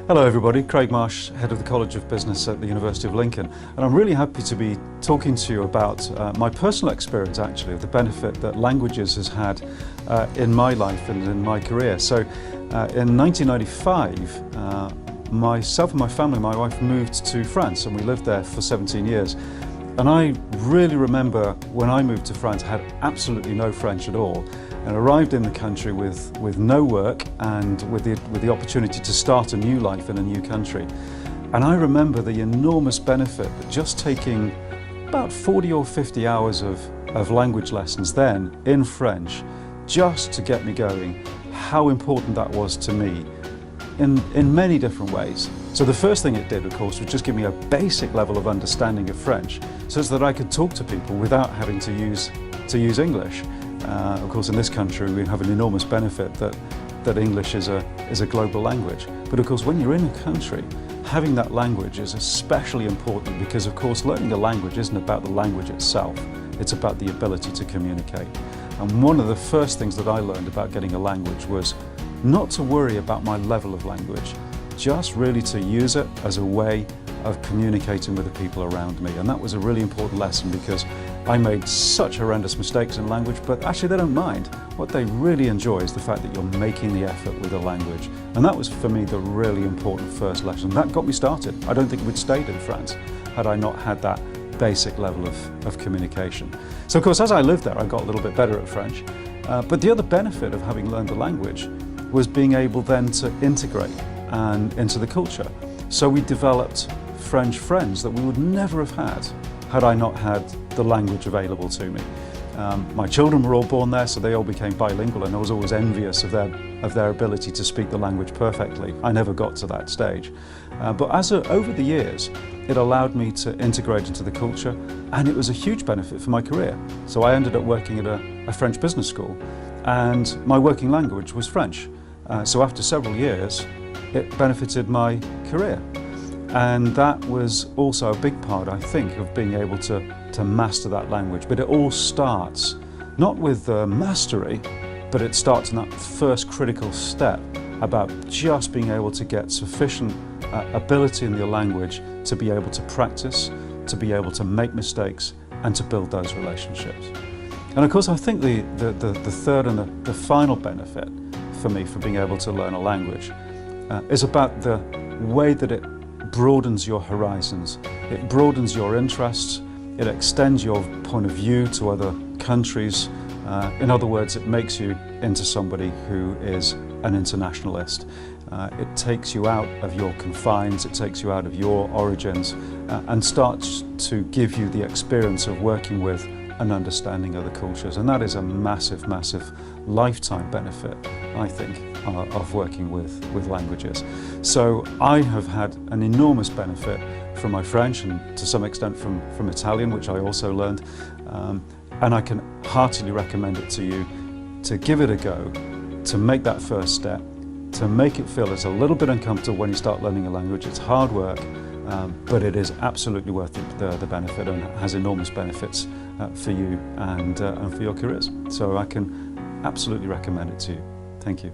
Hello everybody, Craig Marsh, Head of the College of Business at the University of Lincoln, and I'm really happy to be talking to you about my personal experience actually of the benefit that languages has had in my life and in my career. So in 1995, myself and my family, my wife moved to France and we lived there for 17 years. And I really remember when I moved to France, I had absolutely no French at all, and arrived in the country with no work and with the opportunity to start a new life in a new country. And I remember the enormous benefit that just taking about 40 or 50 hours of language lessons then in French, just to get me going, how important that was to me in many different ways. So the first thing it did, of course, was just give me a basic level of understanding of French, so that I could talk to people without having to use English. Of course, in this country, we have an enormous benefit that English is a global language. But of course, when you're in a country, having that language is especially important because, of course, learning a language isn't about the language itself. It's about the ability to communicate. And one of the first things that I learned about getting a language was not to worry about my level of language, just really to use it as a way of communicating with the people around me. And that was a really important lesson because I made such horrendous mistakes in language, but actually they don't mind. What they really enjoy is the fact that you're making the effort with the language. And that was for me the really important first lesson. That got me started. I don't think we'd stayed in France had I not had that basic level of communication. So of course, as I lived there, I got a little bit better at French. But the other benefit of having learned the language was being able then to integrate into the culture. So we developed French friends that we would never have had I not had the language available to me. My children were all born there, so they all became bilingual, and I was always envious of their ability to speak the language perfectly. I never got to that stage. But over the years, it allowed me to integrate into the culture, and it was a huge benefit for my career. So I ended up working at a French business school, and my working language was French. So after several years, it benefited my career. And that was also a big part, I think, of being able to master that language. But it all starts not with mastery, but it starts in that first critical step about just being able to get sufficient ability in your language to be able to practice, to be able to make mistakes, and to build those relationships. And of course, I think the third and the final benefit for me for being able to learn a language is about the way that it broadens your horizons. It broadens your interests, it extends your point of view to other countries. In other words, it makes you into somebody who is an internationalist. It takes you out of your confines, it takes you out of your origins, and starts to give you the experience of working with and understanding other cultures. And that is a massive, massive lifetime benefit, I think, of working with languages. So I have had an enormous benefit from my French and to some extent from Italian, which I also learned. And I can heartily recommend it to you to give it a go, to make that first step, to make it feel it's a little bit uncomfortable when you start learning a language. It's hard work, but it is absolutely worth the benefit and has enormous benefits for you and for your careers. So I can absolutely recommend it to you. Thank you.